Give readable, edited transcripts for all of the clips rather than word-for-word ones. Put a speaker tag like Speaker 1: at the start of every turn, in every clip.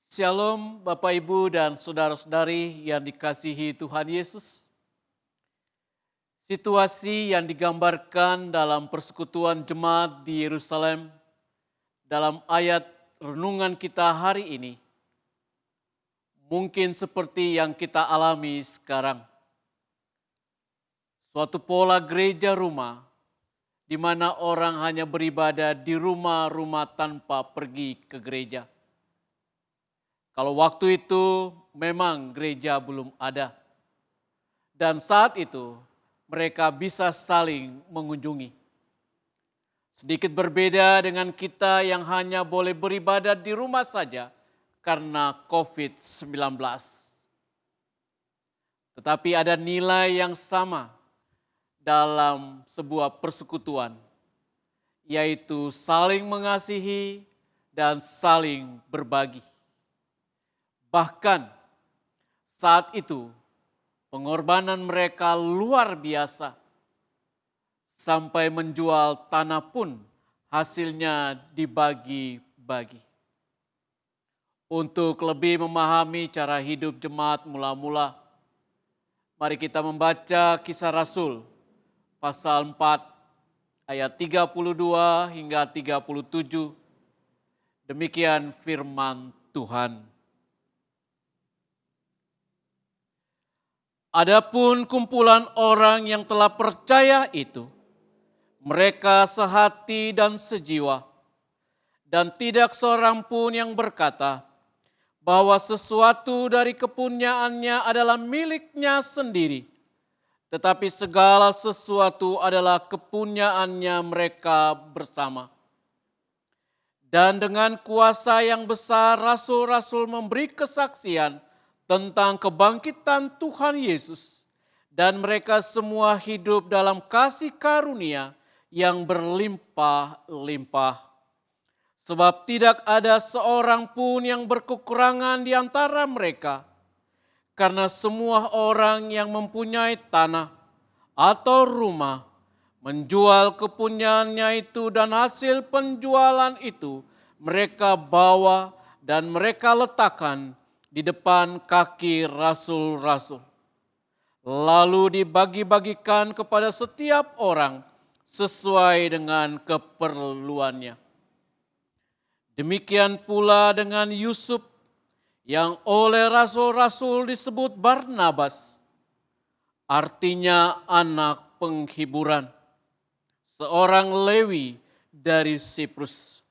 Speaker 1: Shalom Bapak Ibu dan saudara-saudari yang dikasihi Tuhan Yesus. Situasi yang digambarkan dalam persekutuan jemaat di Yerusalem dalam ayat renungan kita hari ini mungkin seperti yang kita alami sekarang. Suatu pola gereja rumah di mana orang hanya beribadah di rumah-rumah tanpa pergi ke gereja. Kalau waktu itu memang gereja belum ada. Dan saat itu mereka bisa saling mengunjungi. Sedikit berbeda dengan kita yang hanya boleh beribadah di rumah saja karena COVID-19. Tetapi ada nilai yang sama dalam sebuah persekutuan, yaitu saling mengasihi dan saling berbagi. Bahkan saat itu pengorbanan mereka luar biasa. Sampai menjual tanah pun hasilnya dibagi-bagi. Untuk lebih memahami cara hidup jemaat mula-mula, mari kita membaca Kisah Rasul pasal 4 ayat 32 hingga 37. Demikian firman Tuhan. Adapun kumpulan orang yang telah percaya itu, mereka sehati dan sejiwa, dan tidak seorang pun yang berkata bahwa sesuatu dari kepunyaannya adalah miliknya sendiri, tetapi segala sesuatu adalah kepunyaannya mereka bersama. Dan dengan kuasa yang besar rasul-rasul memberi kesaksian tentang kebangkitan Tuhan Yesus, dan mereka semua hidup dalam kasih karunia yang berlimpah-limpah. Sebab tidak ada seorang pun yang berkekurangan di antara mereka, karena semua orang yang mempunyai tanah atau rumah menjual kepunyaannya itu, dan hasil penjualan itu mereka bawa dan mereka letakkan di depan kaki rasul-rasul. Lalu dibagi-bagikan kepada setiap orang sesuai dengan keperluannya. Demikian pula dengan Yusuf yang oleh rasul-rasul disebut Barnabas, artinya anak penghiburan, seorang Lewi dari Siprus.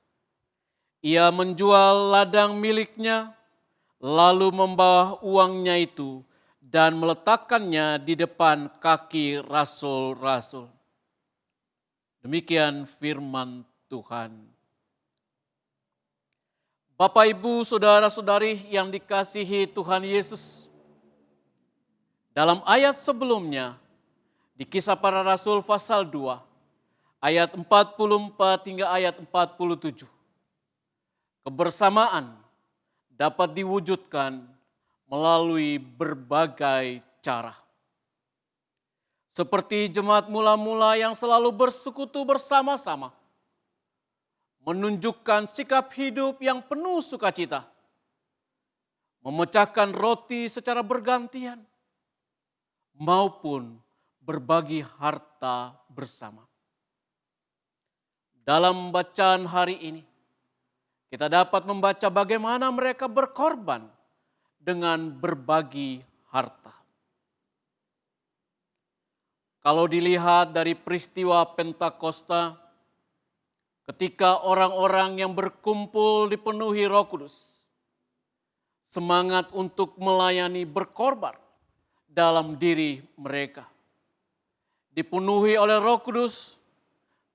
Speaker 1: Ia menjual ladang miliknya, lalu membawa uangnya itu dan meletakkannya di depan kaki rasul-rasul. Demikian firman Tuhan. Bapak, Ibu, saudara-saudari yang dikasihi Tuhan Yesus. Dalam ayat sebelumnya, di Kisah Para Rasul pasal 2, ayat 44 hingga ayat 47. Kebersamaan dapat diwujudkan melalui berbagai cara. Seperti jemaat mula-mula yang selalu bersekutu bersama-sama, menunjukkan sikap hidup yang penuh sukacita, memecahkan roti secara bergantian, maupun berbagi harta bersama. Dalam bacaan hari ini, kita dapat membaca bagaimana mereka berkorban dengan berbagi harta. Kalau dilihat dari peristiwa Pentakosta, ketika orang-orang yang berkumpul dipenuhi Roh Kudus, semangat untuk melayani berkorban dalam diri mereka. Dipenuhi oleh Roh Kudus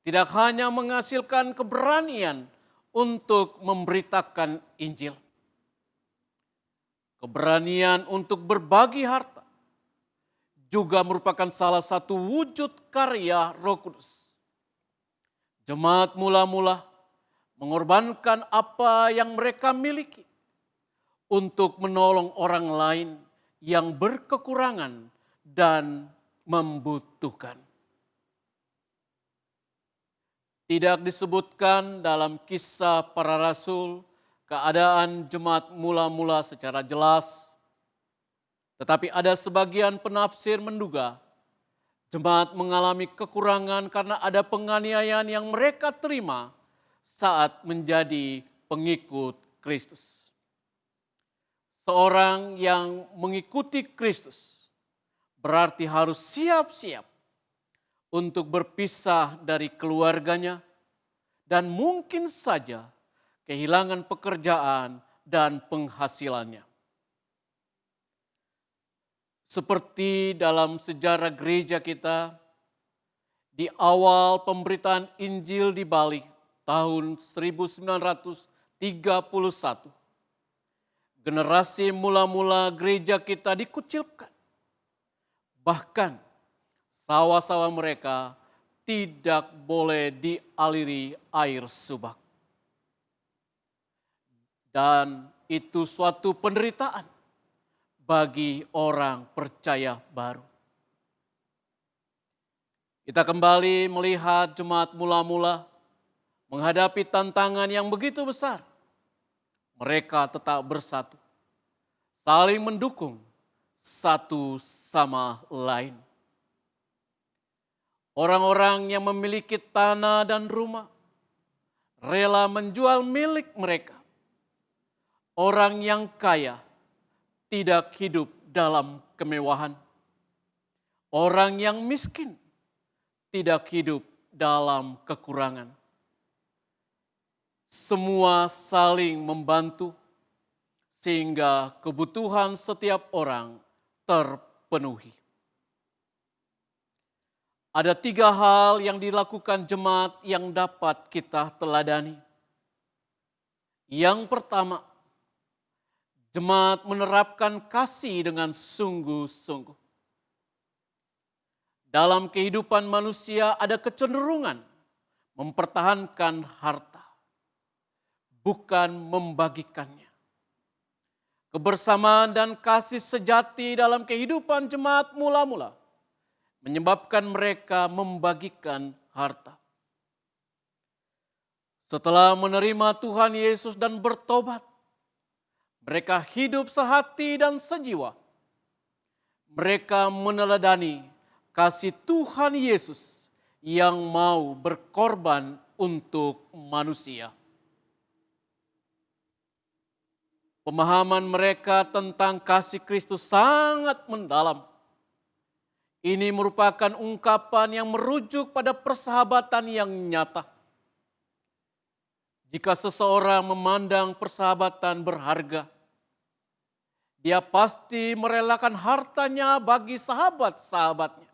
Speaker 1: tidak hanya menghasilkan keberanian untuk memberitakan Injil. Keberanian untuk berbagi harta juga merupakan salah satu wujud karya Roh Kudus. Jemaat mula-mula mengorbankan apa yang mereka miliki untuk menolong orang lain yang berkekurangan dan membutuhkan. Tidak disebutkan dalam Kisah Para Rasul keadaan jemaat mula-mula secara jelas, tetapi ada sebagian penafsir menduga jemaat mengalami kekurangan karena ada penganiayaan yang mereka terima saat menjadi pengikut Kristus. Seorang yang mengikuti Kristus berarti harus siap-siap untuk berpisah dari keluarganya dan mungkin saja kehilangan pekerjaan dan penghasilannya. Seperti dalam sejarah gereja kita, di awal pemberitaan Injil di Bali tahun 1931, generasi mula-mula gereja kita dikucilkan. Bahkan sawah-sawah mereka tidak boleh dialiri air subak. Dan itu suatu penderitaan bagi orang percaya baru. Kita kembali melihat jemaat mula-mula menghadapi tantangan yang begitu besar. Mereka tetap bersatu, saling mendukung satu sama lain. Orang-orang yang memiliki tanah dan rumah rela menjual milik mereka. Orang yang kaya tidak hidup dalam kemewahan. Orang yang miskin tidak hidup dalam kekurangan. Semua saling membantu sehingga kebutuhan setiap orang terpenuhi. Ada 3 hal yang dilakukan jemaat yang dapat kita teladani. Yang pertama, jemaat menerapkan kasih dengan sungguh-sungguh. Dalam kehidupan manusia ada kecenderungan mempertahankan harta, bukan membagikannya. Kebersamaan dan kasih sejati dalam kehidupan jemaat mula-mula menyebabkan mereka membagikan harta. Setelah menerima Tuhan Yesus dan bertobat, mereka hidup sehati dan sejiwa. Mereka meneladani kasih Tuhan Yesus yang mau berkorban untuk manusia. Pemahaman mereka tentang kasih Kristus sangat mendalam. Ini merupakan ungkapan yang merujuk pada persahabatan yang nyata. Jika seseorang memandang persahabatan berharga, dia pasti merelakan hartanya bagi sahabat-sahabatnya.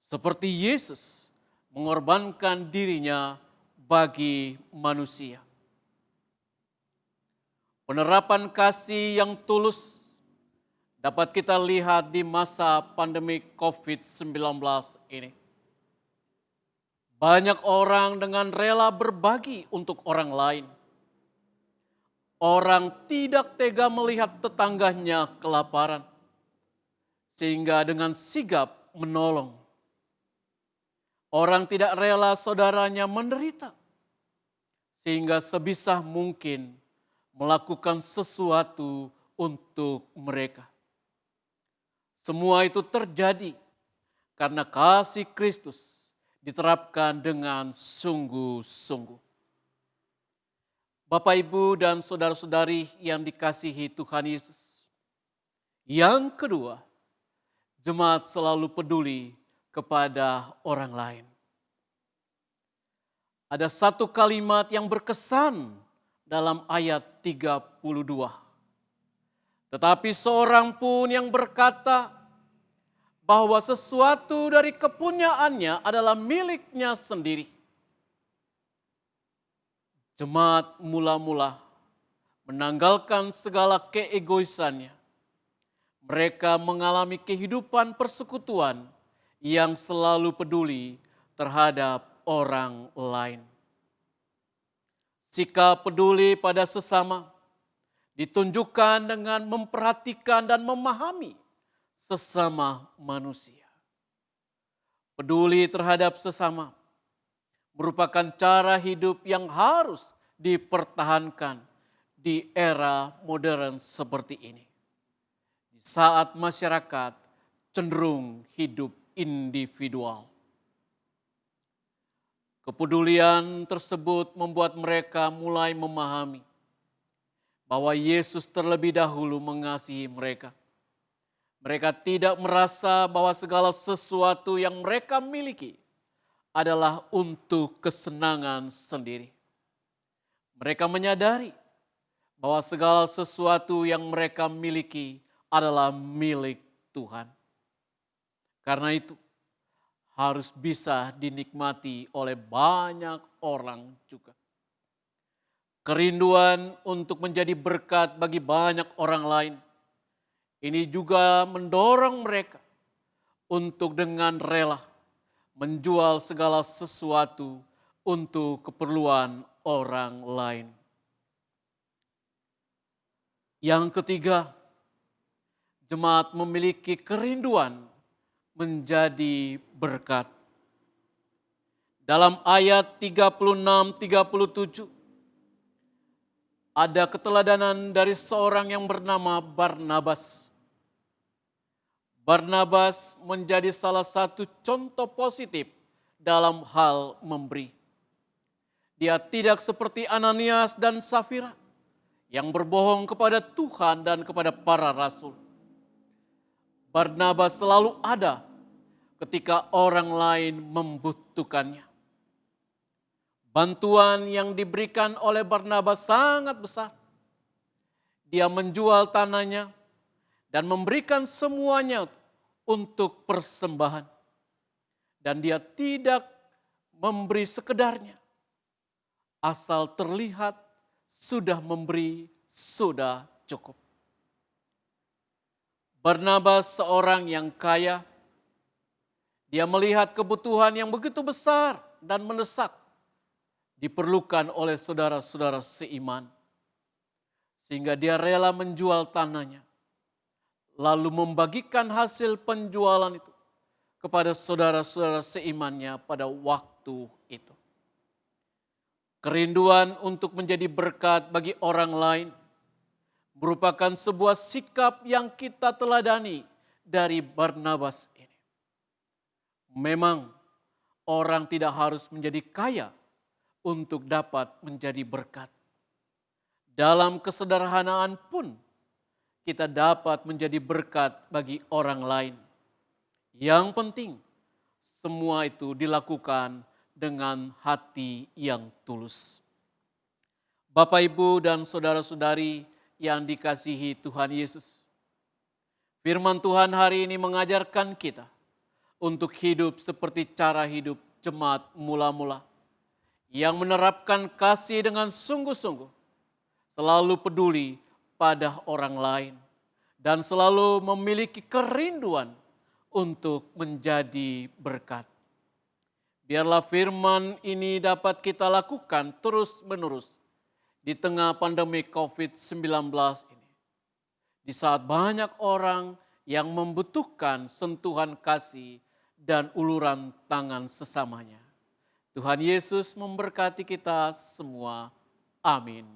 Speaker 1: Seperti Yesus mengorbankan dirinya bagi manusia. Penerapan kasih yang tulus dapat kita lihat di masa pandemi COVID-19 ini. Banyak orang dengan rela berbagi untuk orang lain. Orang tidak tega melihat tetangganya kelaparan, sehingga dengan sigap menolong. Orang tidak rela saudaranya menderita, sehingga sebisa mungkin melakukan sesuatu untuk mereka. Semua itu terjadi karena kasih Kristus diterapkan dengan sungguh-sungguh. Bapak, Ibu, dan saudara-saudari yang dikasihi Tuhan Yesus. Yang kedua, jemaat selalu peduli kepada orang lain. Ada satu kalimat yang berkesan dalam ayat 32. Tetapi seorang pun yang berkata bahwa sesuatu dari kepunyaannya adalah miliknya sendiri. Jemaat mula-mula menanggalkan segala keegoisannya. Mereka mengalami kehidupan persekutuan yang selalu peduli terhadap orang lain. Sikap peduli pada sesama ditunjukkan dengan memperhatikan dan memahami sesama manusia. Peduli terhadap sesama merupakan cara hidup yang harus dipertahankan di era modern seperti ini. Di saat masyarakat cenderung hidup individual. Kepedulian tersebut membuat mereka mulai memahami bahwa Yesus terlebih dahulu mengasihi mereka. Mereka tidak merasa bahwa segala sesuatu yang mereka miliki adalah untuk kesenangan sendiri. Mereka menyadari bahwa segala sesuatu yang mereka miliki adalah milik Tuhan. Karena itu harus bisa dinikmati oleh banyak orang juga. Kerinduan untuk menjadi berkat bagi banyak orang lain ini juga mendorong mereka untuk dengan rela menjual segala sesuatu untuk keperluan orang lain. Yang ketiga, jemaat memiliki kerinduan menjadi berkat. Dalam ayat 36-37 ada keteladanan dari seorang yang bernama Barnabas. Barnabas menjadi salah satu contoh positif dalam hal memberi. Dia tidak seperti Ananias dan Safira yang berbohong kepada Tuhan dan kepada para rasul. Barnabas selalu ada ketika orang lain membutuhkannya. Bantuan yang diberikan oleh Barnabas sangat besar. Dia menjual tanahnya dan memberikan semuanya untuk persembahan. Dan dia tidak memberi sekedarnya. Asal terlihat sudah memberi, sudah cukup. Barnabas seorang yang kaya. Dia melihat kebutuhan yang begitu besar dan mendesak diperlukan oleh saudara-saudara seiman. Sehingga dia rela menjual tanahnya. Lalu membagikan hasil penjualan itu kepada saudara-saudara seimannya pada waktu itu. Kerinduan untuk menjadi berkat bagi orang lain merupakan sebuah sikap yang kita teladani dari Barnabas ini. Memang orang tidak harus menjadi kaya untuk dapat menjadi berkat. Dalam kesederhanaan pun kita dapat menjadi berkat bagi orang lain. Yang penting semua itu dilakukan dengan hati yang tulus. Bapak, Ibu, dan saudara-saudari yang dikasihi Tuhan Yesus. Firman Tuhan hari ini mengajarkan kita untuk hidup seperti cara hidup jemaat mula-mula. Yang menerapkan kasih dengan sungguh-sungguh. Selalu peduli pada orang lain. Dan selalu memiliki kerinduan untuk menjadi berkat. Biarlah firman ini dapat kita lakukan terus-menerus di tengah pandemi COVID-19 ini. Di saat banyak orang yang membutuhkan sentuhan kasih dan uluran tangan sesamanya. Tuhan Yesus memberkati kita semua. Amin.